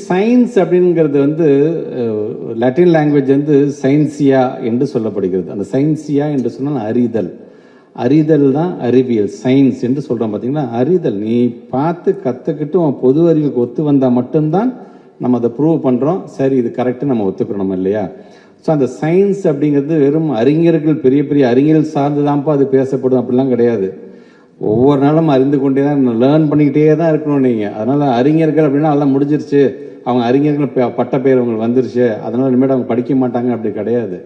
Science அப்படிங்கிறது வந்து Latin language வந்து சயின்சியா என்று சொல்லப்படுகிறது. அந்த சயின்சியா என்று சொன்னால் அறிதல். அறிதல் தான் அறிவியல், சயின்ஸ் என்று சொல்கிறோம். பார்த்தீங்கன்னா அறிதல், நீ பார்த்து கற்றுக்கிட்டு உன் பொது அறிவுக்கு ஒத்து வந்தால் மட்டும்தான் நம்ம அதை ப்ரூவ் பண்ணுறோம். சரி, இது கரெக்டு நம்ம ஒத்துக்கிறோம் இல்லையா? ஸோ அந்த சயின்ஸ் அப்படிங்கிறது வெறும் அறிஞர்கள், பெரிய பெரிய அறிஞர்கள் சார்ந்து தான்ப்பா அது பேசப்படும் அப்படிலாம் கிடையாது. ஒவ்வொரு நாளும் அறிந்து கொண்டே தான், லேர்ன் பண்ணிக்கிட்டே தான் இருக்கணும் நீங்கள். அதனால் அறிஞர்கள் அப்படின்னா அதெல்லாம் முடிஞ்சிருச்சு, அவங்க அறிஞர்கள் பட்ட பேர் அவங்களுக்கு வந்துருச்சு, அதனால் இனிமேல் அவங்க படிக்க மாட்டாங்க, அப்படி கிடையாது.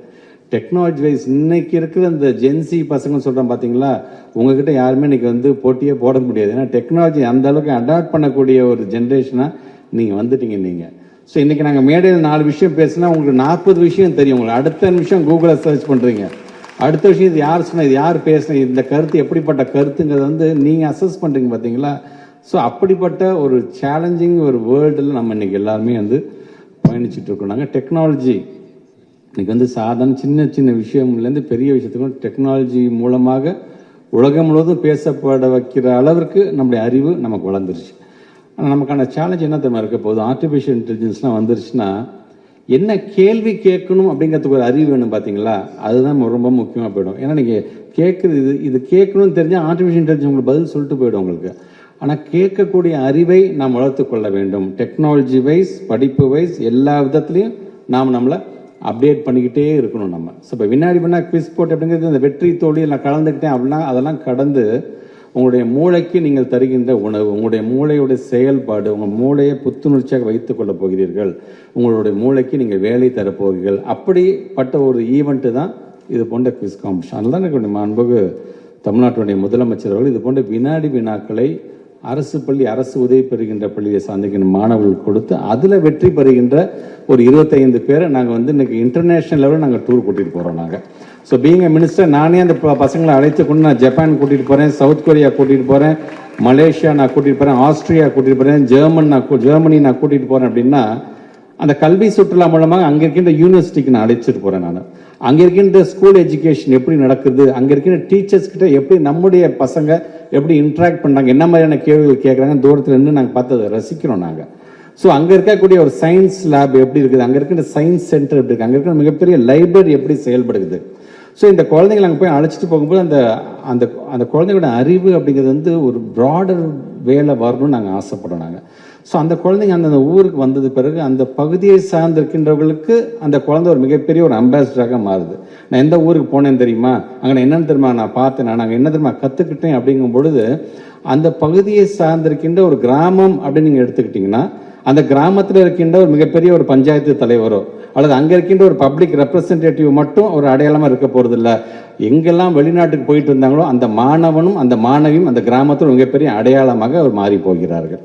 டெக்னாலஜி வைஸ் இன்னைக்கு இருக்கிற இந்த ஜென்சி பசங்க சொல்கிறோம் பார்த்தீங்களா, உங்ககிட்ட யாருமே இன்னைக்கு வந்து போட்டியே போட முடியாது. ஏன்னா டெக்னாலஜி அந்த அளவுக்கு அடாப்ட் பண்ணக்கூடிய ஒரு ஜென்ரேஷனாக நீங்கள் வந்துட்டீங்க நீங்கள். ஸோ இன்றைக்கி நாங்கள் மேடையில் 4 விஷயம் பேசினா உங்களுக்கு 40 விஷயம் தெரியும். உங்களுக்கு அடுத்த நிமிஷம் கூகுளில் சர்ச் பண்ணுறீங்க, அடுத்த விஷயம் இது யார் சொன்னால், இது யார் பேசுனா, இந்த கருத்து எப்படிப்பட்ட கருத்துங்கிறது வந்து நீங்கள் அசஸ் பண்ணுறீங்க பார்த்தீங்களா. ஸோ அப்படிப்பட்ட ஒரு சேலஞ்சிங் ஒரு வேர்ல்டில் நம்ம இன்றைக்கி எல்லாருமே வந்து பயணிச்சுட்டு இருக்கோம். நாங்கள் டெக்னாலஜி இன்னைக்கு வந்து சாதாரண சின்ன சின்ன விஷயம்லேருந்து பெரிய விஷயத்துக்கும் டெக்னாலஜி மூலமாக உலகம் முழுவதும் பேசப்பட வைக்கிற அளவிற்கு நம்முடைய அறிவு நமக்கு வளர்ந்துருச்சு. ஆனால் நமக்கான சேலஞ்ச் என்ன தெரியுமா இருக்க போகுது? ஆர்டிஃபிஷியல் இன்டெலிஜென்ஸ்லாம் வந்துருச்சுன்னா என்ன கேள்வி கேட்கணும் அப்படிங்கிறதுக்கு ஒரு அறிவு வேணும் பார்த்தீங்களா, அதுதான் ரொம்ப முக்கியமாக போயிடும். ஏன்னா நீங்கள் கேட்குறது இது கேட்கணும்னு தெரிஞ்சால் ஆர்டிஃபிஷியல் இன்டெலிஜென்ஸ் உங்களுக்கு பதில் சொல்லிட்டு போயிடும் உங்களுக்கு. ஆனால் கேட்கக்கூடிய அறிவை நாம் வளர்த்து கொள்ள வேண்டும். டெக்னாலஜி வைஸ், படிப்பு வைஸ், எல்லா விதத்துலையும் நாம் நம்மளை அப்டேட் பண்ணிக்கிட்டே இருக்கணும் நம்ம. ஸோ இப்போ வினாடி குவிஸ் போட்டு அப்படிங்கிறது இந்த வெற்றி தோல்வியில் நான் கலந்துக்கிட்டேன் அப்படின்னா அதெல்லாம் கடந்து உங்களுடைய மூளைக்கு நீங்கள் தருகின்ற உணவு, உங்களுடைய மூளையுடைய செயல்பாடு, உங்கள் மூளையை புத்துணர்ச்சியாக வைத்துக் கொள்ளப் போகிறீர்கள், உங்களுடைய மூளைக்கு நீங்கள் வேலை தரப்போகிறீர்கள். அப்படிப்பட்ட ஒரு ஈவெண்ட்டு தான் இது போன்ற குவிஸ் காம்படிஷன். அதனால தான் எனக்கு மாண்புமிகு தமிழ்நாட்டுடைய முதலமைச்சர் அவர்கள் இது போன்ற வினாடி வினாக்களை அரசு பள்ளி, அரசு உதவி பெறுகின்ற பள்ளியை சார்ந்திருக்கின்ற மாணவர்கள் கொடுத்து அதில் வெற்றி பெறுகின்ற ஒரு 25 பேரை நாங்கள் வந்து இன்னைக்கு இன்டர்நேஷனல் லெவலில் நாங்கள் டூர் கூட்டிகிட்டு போகிறோம். நாங்கள் ஸோ பீயிங் எ மினிஸ்டர் நானே அந்த பசங்களை அழைத்து கொண்டு நான் ஜப்பான் கூட்டிகிட்டு போகிறேன், சவுத் கொரியா கூட்டிகிட்டு போகிறேன், மலேசியா நான் கூட்டிகிட்டு போகிறேன், ஆஸ்திரியா கூட்டிகிட்டு போகிறேன், ஜெர்மனி நான் கூட்டிகிட்டு போகிறேன். அப்படின்னா அந்த கல்வி சுற்றுலா மூலமாக அங்கே இருக்கின்ற யூனிவர்சிட்டிக்கு நான் அழைச்சிட்டு போகிறேன். நான் அங்கே இருக்கின்ற ஸ்கூல் எஜுகேஷன் எப்படி நடக்குது, அங்கே இருக்கின்ற டீச்சர்ஸ் கிட்ட எப்படி நம்முடைய பசங்க எப்படி இன்ட்ராக்ட் பண்ணுறாங்க, என்ன மாதிரியான கேள்விகள் கேட்குறாங்க, தூரத்தில் இருந்து நாங்கள் பார்த்து அதை ரசிக்கிறோம் நாங்கள். ஸோ அங்கே இருக்கக்கூடிய ஒரு சயின்ஸ் லேப் எப்படி இருக்குது, அங்கே இருக்கிற சயின்ஸ் சென்டர் எப்படி இருக்குது, அங்கே இருக்கிற மிகப்பெரிய லைப்ரரி எப்படி செயல்படுது. ஸோ இந்த குழந்தைங்களை அங்கே போய் அழைச்சிட்டு போகும்போது அந்த அந்த அந்த குழந்தைங்களோட அறிவு அப்படிங்கிறது வந்து ஒரு ப்ராடர் வேலை வரணும்னு நாங்கள் ஆசைப்படுறோம் நாங்கள். ஸோ அந்த குழந்தைங்க அந்தந்த ஊருக்கு வந்தது பிறகு அந்த பகுதியை சார்ந்திருக்கின்றவர்களுக்கு அந்த குழந்தை ஒரு மிகப்பெரிய ஒரு அம்பாசிடராக மாறுது. நான் எந்த ஊருக்கு போனேன்னு தெரியுமா, அங்கே நான் என்னன்னு தெரியுமா நான் பார்த்தேன், நான் என்ன தெரியுமா கற்றுக்கிட்டேன் அப்படிங்கும் பொழுது அந்த பகுதியை சார்ந்திருக்கின்ற ஒரு கிராமம் அப்படின்னு நீங்கள் எடுத்துக்கிட்டிங்கன்னா அந்த கிராமத்தில் இருக்கின்ற ஒரு மிகப்பெரிய ஒரு பஞ்சாயத்து தலைவரோ அல்லது அங்கே இருக்கின்ற ஒரு பப்ளிக் ரெப்ரசன்டேட்டிவ் மட்டும் ஒரு அடையாளமாக இருக்க போகிறது இல்லை. எங்கெல்லாம் வெளிநாட்டுக்கு போயிட்டு இருந்தாங்களோ அந்த மாணவனும் அந்த மாணவியும் அந்த கிராமத்தில் மிகப்பெரிய அடையாளமாக அவர் மாறி போகிறார்கள்.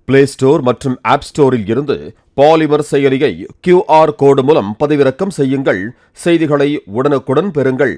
பிளே ஸ்டோர் மற்றும் ஆப் ஸ்டோரில் இருந்து பாலிமர் செயலியை QR கோடு மூலம் பதிவிறக்கம் செய்யுங்கள். செய்திகளை உடனுக்குடன் பெறுங்கள்.